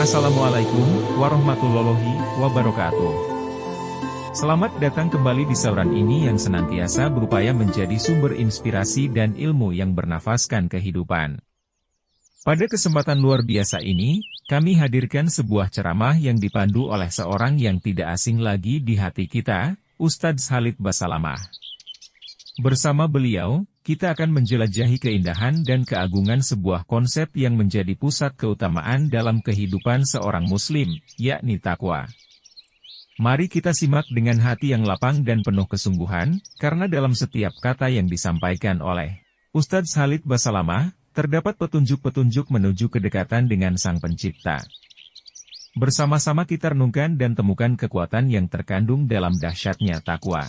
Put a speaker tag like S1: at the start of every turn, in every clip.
S1: Assalamualaikum warahmatullahi wabarakatuh. Selamat datang kembali di saluran ini yang senantiasa berupaya menjadi sumber inspirasi dan ilmu yang bernafaskan kehidupan. Pada kesempatan luar biasa ini, kami hadirkan sebuah ceramah yang dipandu oleh seorang yang tidak asing lagi di hati kita, Ustadz Khalid Basalamah. Bersama beliau, kita akan menjelajahi keindahan dan keagungan sebuah konsep yang menjadi pusat keutamaan dalam kehidupan seorang muslim, yakni takwa. Mari kita simak dengan hati yang lapang dan penuh kesungguhan, karena dalam setiap kata yang disampaikan oleh Ustadz Khalid Basalamah, terdapat petunjuk-petunjuk menuju kedekatan dengan Sang Pencipta. Bersama-sama kita renungkan dan temukan kekuatan yang terkandung dalam dahsyatnya takwa.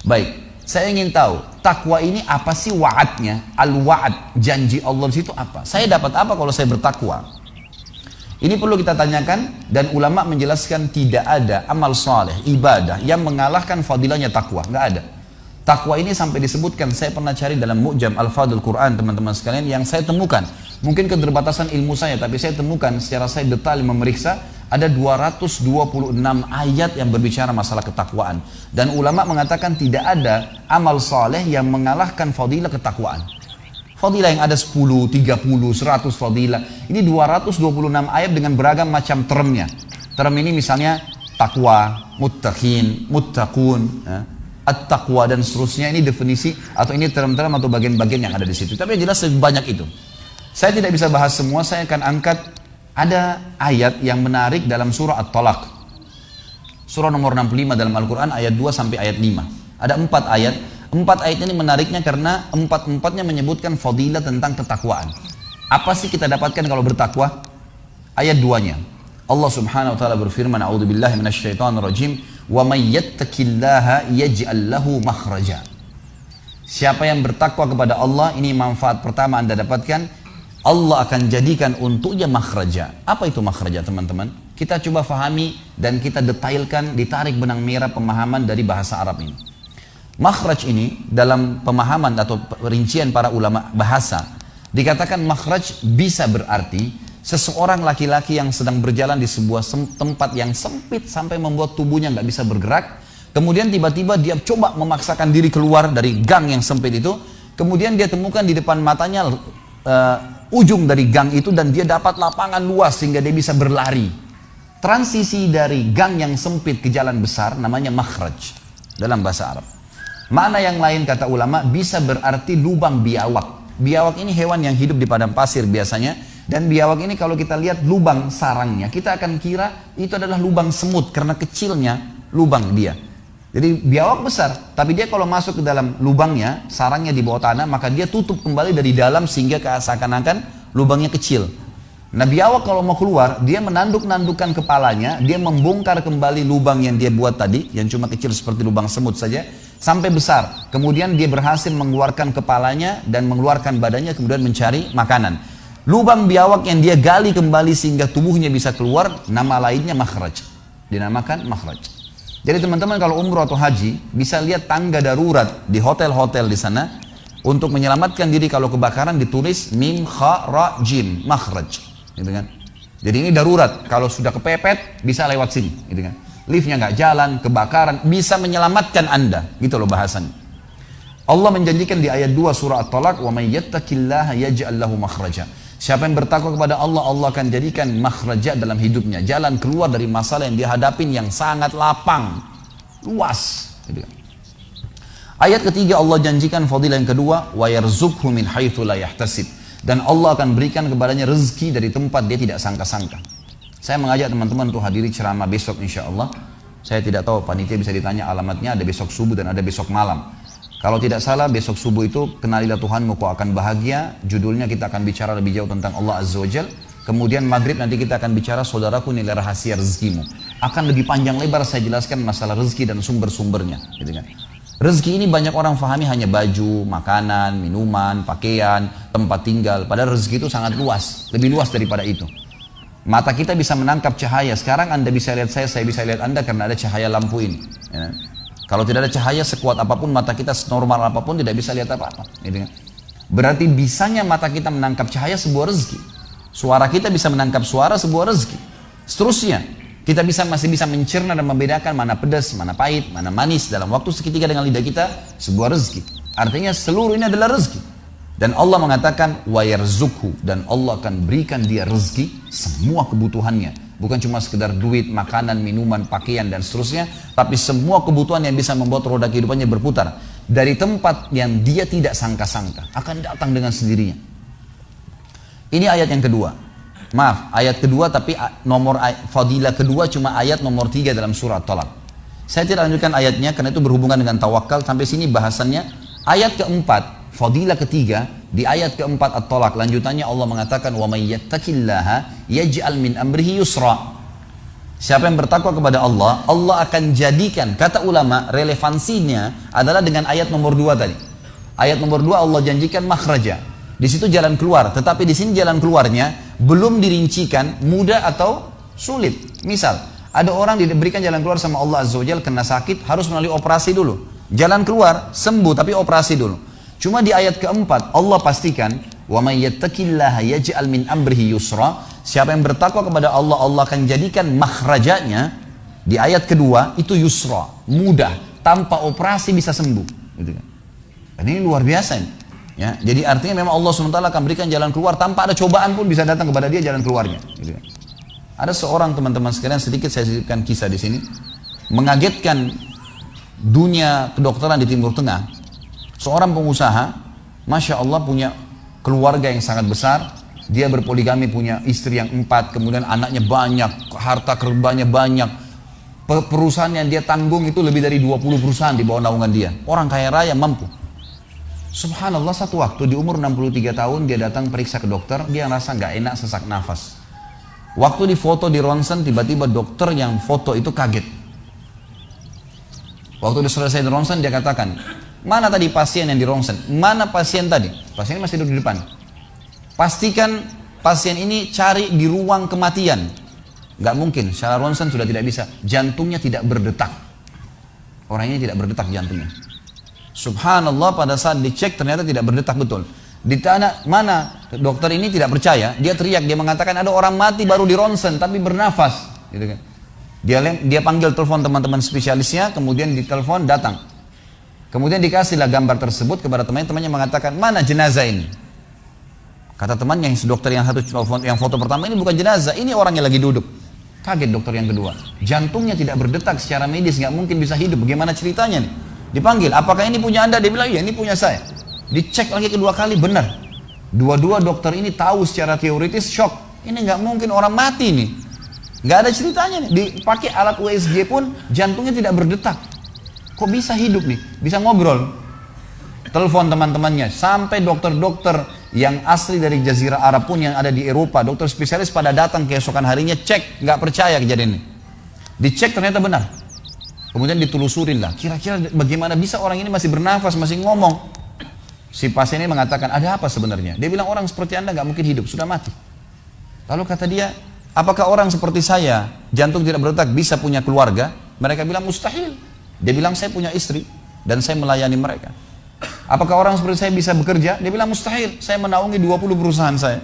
S2: Baik, saya ingin tahu, takwa ini apa sih wa'adnya? Al-wa'ad, janji Allah di situ apa? Saya dapat apa kalau saya bertakwa? Ini perlu kita tanyakan, dan ulama menjelaskan tidak ada amal saleh, ibadah yang mengalahkan fadilahnya takwa, nggak ada. Takwa ini sampai disebutkan, saya pernah cari dalam Mu'jam Al-Fadhil Quran teman-teman sekalian, yang saya temukan, mungkin keterbatasan ilmu saya, tapi saya temukan secara saya detail memeriksa, ada 226 ayat yang berbicara masalah ketakwaan. Dan ulama mengatakan tidak ada amal saleh yang mengalahkan fadilah ketakwaan. Fadilah yang ada 10, 30, 100 fadilah. Ini 226 ayat dengan beragam macam termnya. Term ini misalnya takwa, muttaqin, muttaqun, at-taqwa dan seterusnya. Ini definisi atau ini term-term atau bagian-bagian yang ada di situ. Tapi yang jelas lebih banyak itu. Saya tidak bisa bahas semua, saya akan angkat. Ada ayat yang menarik dalam surah At-Talaq. Surah nomor 65 dalam Al-Quran ayat 2 sampai ayat 5. Ada 4 ayat. 4 ayat ini menariknya karena 4-4-nya menyebutkan fadilah tentang ketakwaan. Apa sih kita dapatkan kalau bertakwa? Ayat 2-nya. Allah Subhanahu wa taala berfirman, "A'udzubillahi minasyaitonirrajim, wa may yattaqillaha yaj'al lahu makhraja." Siapa yang bertakwa kepada Allah, ini manfaat pertama Anda dapatkan, Allah akan jadikan untuknya makhraja. Apa itu makhraja, teman-teman? Kita coba fahami dan kita detailkan, ditarik benang merah pemahaman dari bahasa Arab ini. Makhraj ini dalam pemahaman atau rincian para ulama bahasa, dikatakan makhraj bisa berarti seseorang laki-laki yang sedang berjalan di sebuah tempat yang sempit sampai membuat tubuhnya nggak bisa bergerak. Kemudian tiba-tiba dia coba memaksakan diri keluar dari gang yang sempit itu. Kemudian dia temukan di depan matanya ujung dari gang itu dan dia dapat lapangan luas sehingga dia bisa berlari. Transisi dari gang yang sempit ke jalan besar namanya makhraj dalam bahasa Arab. Makna yang lain kata ulama bisa berarti lubang biawak. Biawak ini hewan yang hidup di padang pasir biasanya, dan biawak ini kalau kita lihat lubang sarangnya, kita akan kira itu adalah lubang semut karena kecilnya lubang dia. Jadi biawak besar, tapi dia kalau masuk ke dalam lubangnya, sarangnya di bawah tanah, maka dia tutup kembali dari dalam sehingga seakan-akan lubangnya kecil. Nah biawak kalau mau keluar, dia menanduk-nandukkan kepalanya, dia membongkar kembali lubang yang dia buat tadi, yang cuma kecil seperti lubang semut saja, sampai besar. Kemudian dia berhasil mengeluarkan kepalanya dan mengeluarkan badannya, kemudian mencari makanan. Lubang biawak yang dia gali kembali sehingga tubuhnya bisa keluar, nama lainnya makhraj. Dinamakan makhraj. Jadi teman-teman kalau umroh atau haji bisa lihat tangga darurat di hotel-hotel di sana untuk menyelamatkan diri kalau kebakaran ditulis mim kha ra jim makhraj, gitu kan? Jadi ini darurat, kalau sudah kepepet bisa lewat sini, gitu kan? Liftnya nggak jalan, kebakaran bisa menyelamatkan Anda, gitu loh bahasannya. Allah menjanjikan di ayat 2 surah At-Talaq, wa may yattaqillaha yaj'al lahu makhraja. Siapa yang bertakwa kepada Allah, Allah akan jadikan makhraja dalam hidupnya, jalan keluar dari masalah yang dia hadapin yang sangat lapang, luas. Ayat ketiga Allah janjikan fadilah yang kedua, wa yarzuqhu min haitsu la yahtasib, dan Allah akan berikan kepadanya rezeki dari tempat dia tidak sangka-sangka. Saya mengajak teman-teman untuk hadiri ceramah besok insyaallah. Saya tidak tahu panitia bisa ditanya alamatnya, ada besok subuh dan ada besok malam. Kalau tidak salah besok subuh itu kenalilah Tuhanmu kau akan bahagia. Judulnya kita akan bicara lebih jauh tentang Allah Azza wa Jal. Kemudian maghrib nanti kita akan bicara saudaraku nilai rahasia rezekimu. Akan lebih panjang lebar saya jelaskan masalah rezeki dan sumber-sumbernya, gitu kan. Rezeki ini banyak orang fahami hanya baju, makanan, minuman, pakaian, tempat tinggal. Padahal rezeki itu sangat luas, lebih luas daripada itu. Mata kita bisa menangkap cahaya. Sekarang Anda bisa lihat saya bisa lihat Anda karena ada cahaya lampu ini, ya. Kalau tidak ada cahaya sekuat apapun, mata kita senormal apapun tidak bisa lihat apa-apa. Berarti bisanya mata kita menangkap cahaya sebuah rezeki. Suara kita bisa menangkap suara sebuah rezeki. Seterusnya, kita masih bisa mencerna dan membedakan mana pedas, mana pahit, mana manis dalam waktu seketika dengan lidah kita, sebuah rezeki. Artinya seluruh ini adalah rezeki. Dan Allah mengatakan wa yarzuqhu, dan Allah akan berikan dia rezeki semua kebutuhannya. Bukan cuma sekedar duit, makanan, minuman, pakaian dan seterusnya, tapi semua kebutuhan yang bisa membuat roda kehidupannya berputar dari tempat yang dia tidak sangka-sangka akan datang dengan sendirinya. Ini ayat yang kedua. Maaf, ayat kedua tapi nomor fadilah kedua cuma ayat nomor 3 dalam surah Talaq. Saya tidak lanjutkan ayatnya karena itu berhubungan dengan tawakal. Sampai sini bahasannya. Ayat keempat, fadilah ketiga, di ayat keempat At-Talaq. Lanjutannya Allah mengatakan, وَمَنْ يَتَّقِ اللَّهَ يَجْعَلْ مِنْ أَمْرِهِ يُسْرًا. Siapa yang bertakwa kepada Allah, Allah akan jadikan, kata ulama, relevansinya adalah dengan ayat nomor 2 tadi. Ayat nomor 2 Allah janjikan makhraja. Di situ jalan keluar, tetapi di sini jalan keluarnya belum dirincikan mudah atau sulit. Misal, ada orang diberikan jalan keluar sama Allah Azza wa Jalla kena sakit, harus melalui operasi dulu. Jalan keluar, sembuh tapi operasi dulu. Cuma di ayat keempat Allah pastikan, wa may yattaqillaha yaj'al min amrihi yusra. Siapa yang bertakwa kepada Allah, Allah akan jadikan makhrajanya di ayat kedua itu yusra, mudah, tanpa operasi bisa sembuh. Gitu kan. Dan ini luar biasa ini. Ya, jadi artinya memang Allah SWT akan berikan jalan keluar tanpa ada cobaan pun bisa datang kepada dia jalan keluarnya. Gitu kan. Ada seorang teman-teman sekalian, sedikit saya sisipkan kisah di sini, mengagetkan dunia kedokteran di Timur Tengah. Seorang pengusaha, masya Allah punya keluarga yang sangat besar. Dia berpoligami, punya istri yang 4, kemudian anaknya banyak, harta kerbanya banyak. Perusahaan yang dia tanggung itu lebih dari 20 perusahaan di bawah naungan dia. Orang kaya raya mampu. Subhanallah, satu waktu di umur 63 tahun dia datang periksa ke dokter, dia ngerasa nggak enak, sesak nafas. Waktu di foto di ronsen, tiba-tiba dokter yang foto itu kaget. Waktu dia selesai di ronsen, dia katakan, mana tadi pasien yang di ronsen? Mana pasien tadi? Pasien masih duduk di depan. Pastikan pasien ini cari di ruang kematian. Nggak mungkin, secara ronsen sudah tidak bisa. Jantungnya tidak berdetak. Orang ini tidak berdetak jantungnya. Subhanallah, pada saat dicek ternyata tidak berdetak betul. Ditanya mana, dokter ini tidak percaya. Dia teriak, dia mengatakan ada orang mati baru di ronsen tapi bernafas. Gitu kan. Dia panggil telepon teman-teman spesialisnya, kemudian ditelepon datang. Kemudian dikasihlah gambar tersebut kepada temannya mengatakan, mana jenazah ini? Kata temannya, yang dokter yang satu yang foto pertama, ini bukan jenazah, ini orang yang lagi duduk. Kaget dokter yang kedua, jantungnya tidak berdetak secara medis, nggak mungkin bisa hidup. Bagaimana ceritanya nih? Dipanggil, apakah ini punya Anda? Dia bilang, iya ini punya saya. Dicek lagi kedua kali, benar. Dua-dua dokter ini tahu secara teoritis, shock. Ini nggak mungkin orang mati nih. Nggak ada ceritanya nih. Dipakai alat USG pun jantungnya tidak berdetak. Kok bisa hidup nih? Bisa ngobrol. Telepon teman-temannya. Sampai dokter-dokter yang asli dari Jazirah Arab pun yang ada di Eropa, dokter spesialis pada datang keesokan harinya cek, nggak percaya kejadian ini. Dicek ternyata benar. Kemudian ditelusurin lah, kira-kira bagaimana bisa orang ini masih bernafas, masih ngomong. Si pasien ini mengatakan, ada apa sebenarnya? Dia bilang, orang seperti Anda nggak mungkin hidup, sudah mati. Lalu kata dia, apakah orang seperti saya, jantung tidak berdetak, bisa punya keluarga? Mereka bilang, mustahil. Dia bilang, saya punya istri, dan saya melayani mereka. Apakah orang seperti saya bisa bekerja? Dia bilang, mustahil. Saya menaungi 20 perusahaan saya.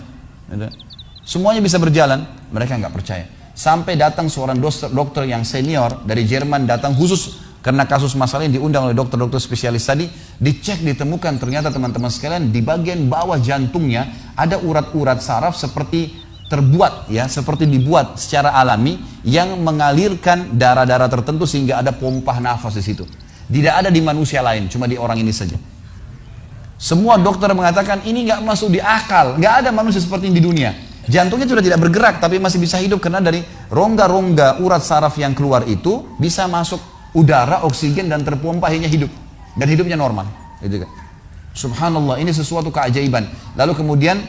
S2: Semuanya bisa berjalan. Mereka nggak percaya. Sampai datang seorang dokter yang senior dari Jerman, datang khusus karena kasus masalah ini, diundang oleh dokter-dokter spesialis tadi. Dicek, ditemukan ternyata teman-teman sekalian di bagian bawah jantungnya ada urat-urat saraf seperti terbuat ya, seperti dibuat secara alami yang mengalirkan darah-darah tertentu sehingga ada pompa nafas di situ. Tidak ada di manusia lain, cuma di orang ini saja. Semua dokter mengatakan ini nggak masuk di akal, nggak ada manusia seperti ini di dunia. Jantungnya sudah tidak bergerak tapi masih bisa hidup karena dari rongga-rongga urat saraf yang keluar itu bisa masuk udara, oksigen dan terpompa akhirnya hidup dan hidupnya normal. Gitu kan. Subhanallah, ini sesuatu keajaiban. Lalu kemudian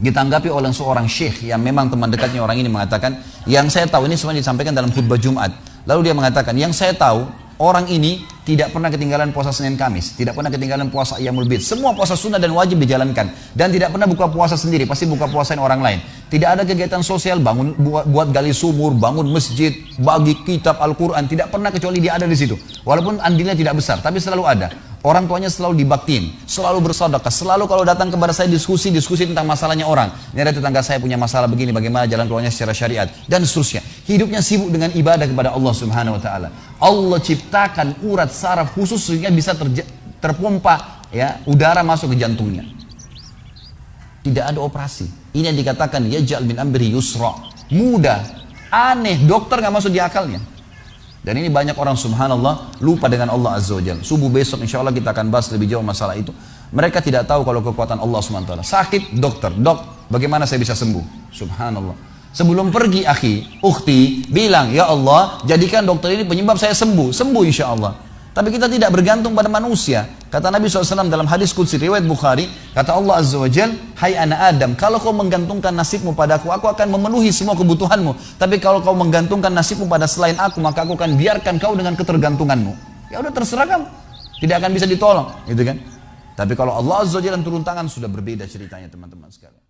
S2: ditanggapi oleh seorang syekh yang memang teman dekatnya orang ini mengatakan, yang saya tahu, ini semua disampaikan dalam khutbah Jumat. Lalu dia mengatakan, yang saya tahu orang ini tidak pernah ketinggalan puasa Senin Kamis, tidak pernah ketinggalan puasa Ayyamul Bid. Semua puasa sunnah dan wajib dijalankan dan tidak pernah buka puasa sendiri, pasti buka puasain orang lain. Tidak ada kegiatan sosial, bangun buat gali sumur, bangun masjid, bagi kitab Al-Qur'an, tidak pernah kecuali dia ada di situ. Walaupun andilnya tidak besar, tapi selalu ada. orang tuanya selalu dibaktiin, selalu bersedekah, selalu kalau datang kepada saya diskusi tentang masalahnya orang. Ini ada tetangga saya punya masalah begini, bagaimana jalan keluarnya secara syariat dan seterusnya. Hidupnya sibuk dengan ibadah kepada Allah Subhanahu wa taala. Allah ciptakan urat saraf khusus sehingga bisa terpompa ya udara masuk ke jantungnya. Tidak ada operasi. Ini yang dikatakan yaj'al min amri yusra. Mudah, aneh, dokter nggak masuk di akalnya. Dan ini banyak orang subhanallah lupa dengan Allah Azza wa Jalla. Subuh besok insya Allah kita akan bahas lebih jauh masalah itu. Mereka tidak tahu kalau kekuatan Allah Subhanahu wa taala. Sakit, dokter, dok, bagaimana saya bisa sembuh? Subhanallah. Sebelum pergi akhi, ukhti, bilang, ya Allah, jadikan dokter ini penyebab saya sembuh. Sembuh insya Allah. Tapi kita tidak bergantung pada manusia. Kata Nabi SAW dalam hadis qudsi riwayat Bukhari, kata Allah Azza wa Jal, hai anak Adam, kalau kau menggantungkan nasibmu padaku, aku akan memenuhi semua kebutuhanmu. Tapi kalau kau menggantungkan nasibmu pada selain aku, maka aku akan biarkan kau dengan ketergantunganmu. Ya udah terserah kamu. Tidak akan bisa ditolong, gitu kan? Tapi kalau Allah Azza wa Jal turun tangan, sudah berbeda ceritanya teman-teman sekalian.